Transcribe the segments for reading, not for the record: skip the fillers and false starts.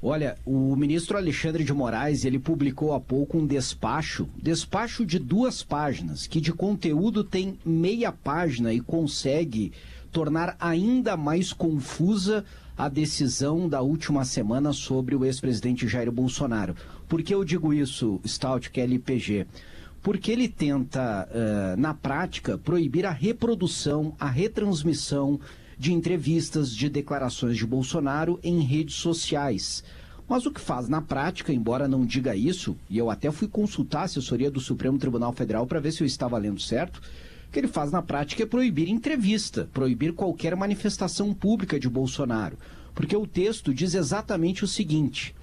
Olha, o ministro Alexandre de Moraes, ele publicou há pouco um despacho de 2 páginas, que de conteúdo tem meia página e consegue tornar ainda mais confusa a decisão da última semana sobre o ex-presidente Jair Bolsonaro. Por que eu digo isso, Stout, que é LPG? Porque ele tenta, na prática, proibir a reprodução, a retransmissão de entrevistas, de declarações de Bolsonaro em redes sociais. Mas o que faz na prática, embora não diga isso, e eu até fui consultar a assessoria do Supremo Tribunal Federal para ver se eu estava lendo certo, o que ele faz na prática é proibir entrevista, proibir qualquer manifestação pública de Bolsonaro. Porque o texto diz exatamente o seguinte: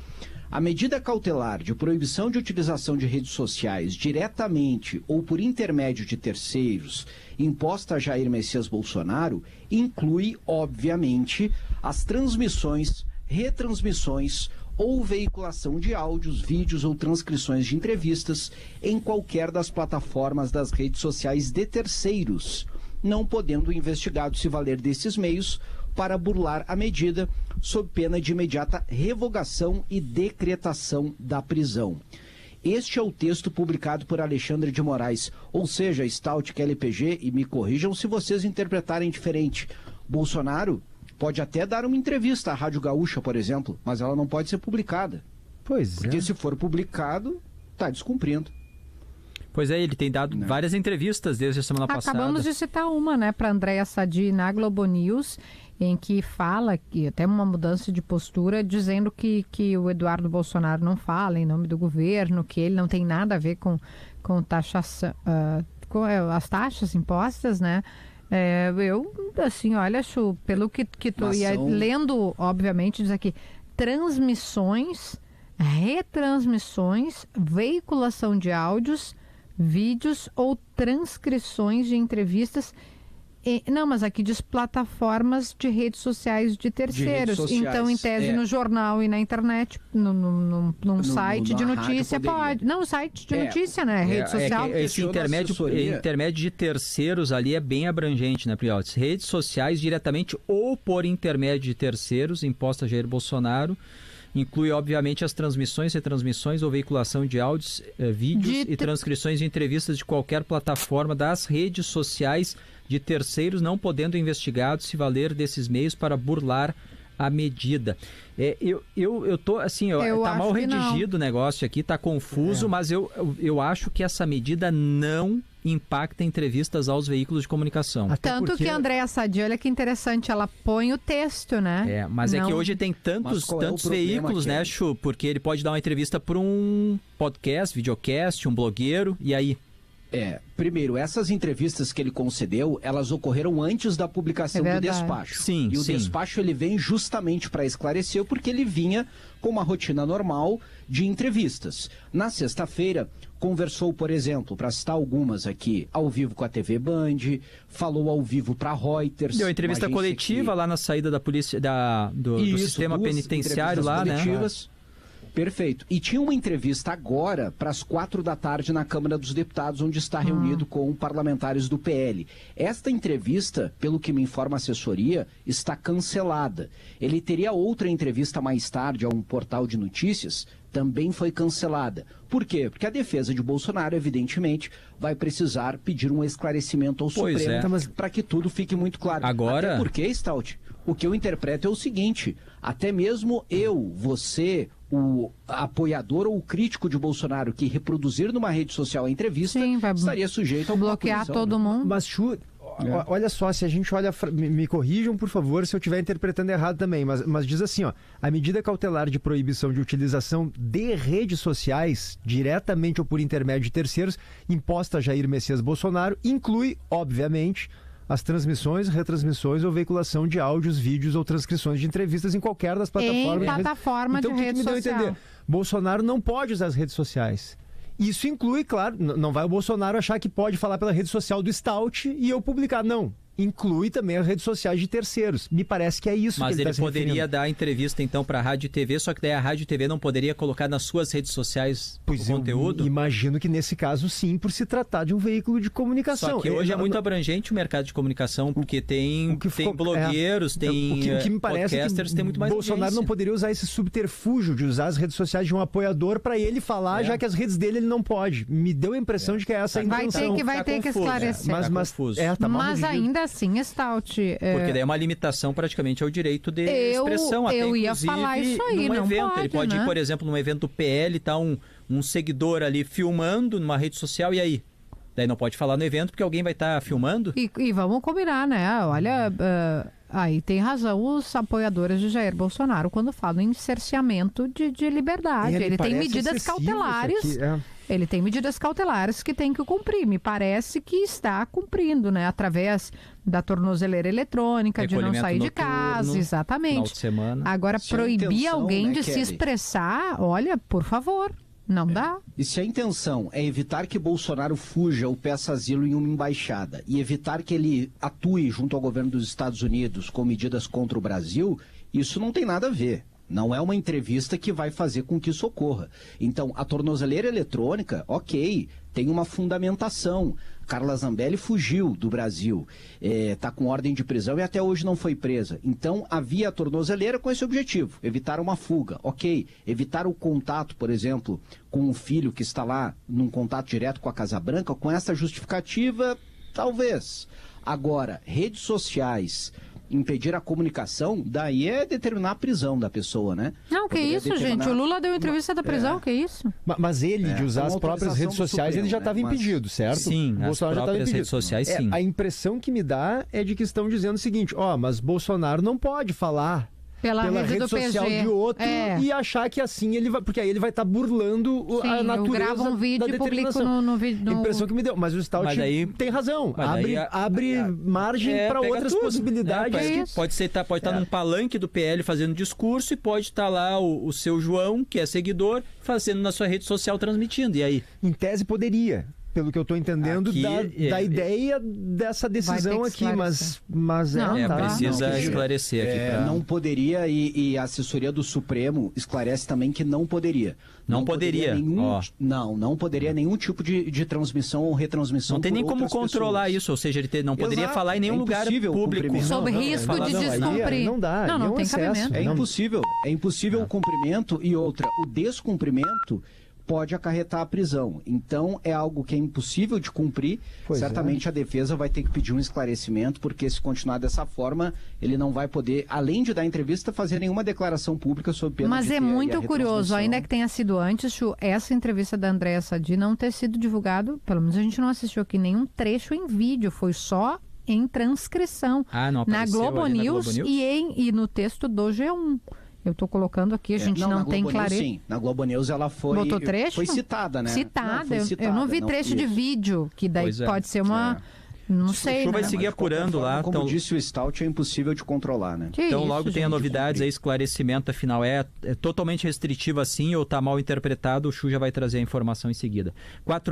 a medida cautelar de proibição de utilização de redes sociais diretamente ou por intermédio de terceiros imposta a Jair Messias Bolsonaro inclui, obviamente, as transmissões, retransmissões ou veiculação de áudios, vídeos ou transcrições de entrevistas em qualquer das plataformas das redes sociais de terceiros, não podendo o investigado se valer desses meios para burlar a medida, sob pena de imediata revogação e decretação da prisão. Este é o texto publicado por Alexandre de Moraes, ou seja, Stout, que é LPG, e me corrijam se vocês interpretarem diferente. Bolsonaro pode até dar uma entrevista à Rádio Gaúcha, por exemplo, mas ela não pode ser publicada. Pois é. Porque se for publicado, está descumprindo. Pois é, ele tem dado várias entrevistas desde a semana passada. Acabamos de citar uma, né, para Andréa Sadi na Globo News, em que fala, que até uma mudança de postura, dizendo que o Eduardo Bolsonaro não fala em nome do governo, que ele não tem nada a ver com taxação, com as taxas impostas, né? Eu, assim, olha, Chu, pelo que tu ia lendo, obviamente, diz aqui, transmissões, retransmissões, veiculação de áudios, vídeos ou transcrições de entrevistas. Não, mas aqui diz plataformas de redes sociais de terceiros. Então, em tese, no jornal e na internet, num site de notícia, pode. Não, site de notícia, né? Rede social. Esse intermédio de terceiros ali é bem abrangente, né, Priotes? Redes sociais diretamente ou por intermédio de terceiros, imposta a Jair Bolsonaro. Inclui, obviamente, as transmissões, retransmissões ou veiculação de áudios, vídeos e transcrições de entrevistas de qualquer plataforma das redes sociais de terceiros, não podendo o investigado se valer desses meios para burlar a medida. Eu tô assim, tá mal redigido o negócio aqui, tá confuso, mas eu acho que essa medida não impacta entrevistas aos veículos de comunicação. Tanto que a Andréa Sadi, olha que interessante, ela põe o texto, né? Mas não. É que hoje tem tantos veículos, né, Chu? Porque ele pode dar uma entrevista por um podcast, videocast, um blogueiro, e aí? Primeiro, essas entrevistas que ele concedeu, elas ocorreram antes da publicação do despacho. Sim, e o despacho ele vem justamente para esclarecer, porque ele vinha com uma rotina normal de entrevistas. Na sexta-feira, conversou, por exemplo, para citar algumas aqui, ao vivo com a TV Band, falou ao vivo para Reuters. Deu entrevista coletiva lá na saída da polícia, do sistema penitenciário lá, coletivas. Né? Perfeito. E tinha uma entrevista agora para as 16h na Câmara dos Deputados, onde está reunido com parlamentares do PL. Esta entrevista, pelo que me informa a assessoria, está cancelada. Ele teria outra entrevista mais tarde a um portal de notícias, também foi cancelada. Por quê? Porque a defesa de Bolsonaro, evidentemente, vai precisar pedir um esclarecimento ao Supremo para que tudo fique muito claro. Agora... Até porque, Stout, o que eu interpreto é o seguinte, até mesmo eu, você, o apoiador ou o crítico de Bolsonaro que reproduzir numa rede social a entrevista, estaria sujeito a bloquear todo mundo. Mas, Chu, olha só, se a gente olha, me corrijam, por favor, se eu estiver interpretando errado também, mas diz assim, a medida cautelar de proibição de utilização de redes sociais, diretamente ou por intermédio de terceiros, imposta a Jair Messias Bolsonaro, inclui, obviamente, as transmissões, retransmissões ou veiculação de áudios, vídeos ou transcrições de entrevistas em qualquer das plataformas. Em plataforma de rede social. Bolsonaro não pode usar as redes sociais. Isso inclui, claro, não vai o Bolsonaro achar que pode falar pela rede social do Stout e eu publicar. Não. inclui também as redes sociais de terceiros. Me parece que é isso Mas que ele tá se poderia referindo. dar entrevista, então, para a Rádio e TV, só que daí a Rádio e TV não poderia colocar nas suas redes sociais o conteúdo? Imagino que nesse caso, sim, por se tratar de um veículo de comunicação. Só que hoje é muito abrangente o mercado de comunicação, porque tem blogueiros, tem o que me parece podcasters, é que tem muito mais Bolsonaro audiência. não poderia usar esse subterfúgio de usar as redes sociais de um apoiador para ele falar, já que as redes dele ele não pode. Me deu a impressão de que é essa a intenção. Vai ter que esclarecer. Mas ainda assim, Stout... Porque daí é uma limitação praticamente ao direito de expressão. Até, eu ia falar isso aí, num não evento. pode, ele pode ir, por exemplo, num evento do PL, tá um seguidor ali filmando numa rede social, e aí? Daí não pode falar no evento porque alguém vai estar filmando? E vamos combinar, né? Olha, aí tem razão os apoiadores de Jair Bolsonaro quando falam em cerceamento de liberdade. Ele tem medidas cautelares. Ele tem medidas cautelares que tem que cumprir. Me parece que está cumprindo, né? Através da tornozeleira eletrônica, de não sair de casa, exatamente. Final de semana. Agora, proibir alguém de se Kelly? expressar, olha, por favor, não dá. E se a intenção é evitar que Bolsonaro fuja ou peça asilo em uma embaixada e evitar que ele atue junto ao governo dos Estados Unidos com medidas contra o Brasil, isso não tem nada a ver. Não é uma entrevista que vai fazer com que isso ocorra. Então, a tornozeleira eletrônica, ok, tem uma fundamentação. Carla Zambelli fugiu do Brasil, está com ordem de prisão e até hoje não foi presa. Então, havia a tornozeleira com esse objetivo, evitar uma fuga, ok. Evitar o contato, por exemplo, com o filho que está lá num contato direto com a Casa Branca, com essa justificativa, talvez. Agora, redes sociais... impedir a comunicação, daí é determinar a prisão da pessoa, né? Não, que isso, gente? O Lula deu entrevista da prisão, que isso? Mas ele, de usar as próprias redes sociais, ele já estava impedido, certo? Sim, o Bolsonaro as próprias redes sociais, sim. A impressão que me dá é de que estão dizendo o seguinte, mas Bolsonaro não pode falar pela rede social de outro e achar que assim ele vai... Porque aí ele vai estar burlando a natureza grava um vídeo da e publico determinação. no vídeo. A impressão que me deu. Mas o Stout tem razão. Abre margem para outras possibilidades. Pode estar num palanque do PL fazendo discurso e pode estar lá o seu João, que é seguidor, fazendo na sua rede social, transmitindo. E aí? Em tese poderia. Pelo que eu estou entendendo da ideia dessa decisão aqui, mas precisa esclarecer aqui. Não poderia, e a assessoria do Supremo esclarece também que não poderia. Não poderia? Não poderia nenhum tipo de transmissão ou retransmissão. Não tem nem como controlar isso, ou seja, ele não poderia falar em nenhum lugar público. Sob risco de descumprir. Não dá, não tem cabimento. É impossível o cumprimento e outra, o descumprimento pode acarretar a prisão. Então, é algo que é impossível de cumprir. Certamente a defesa vai ter que pedir um esclarecimento, porque se continuar dessa forma, ele não vai poder, além de dar entrevista, fazer nenhuma declaração pública sobre pena Mas de é muito curioso, ainda que tenha sido antes, Chu, essa entrevista da Andréa Sadi não ter sido divulgado, pelo menos a gente não assistiu aqui nenhum trecho em vídeo, foi só em transcrição. Na Globo News e no texto do G1. Eu estou colocando aqui, a gente não tem clareza. Sim, na Globo News ela foi... Botou trecho? Foi citada, né? Citada. Eu não vi trecho de vídeo, que daí pode ser uma... Não sei, O show vai seguir apurando lá. Como disse o Stout, é impossível de controlar, né? Então logo tem a novidades, aí esclarecimento, afinal é totalmente restritivo assim ou está mal interpretado, o Chu já vai trazer a informação em seguida. 4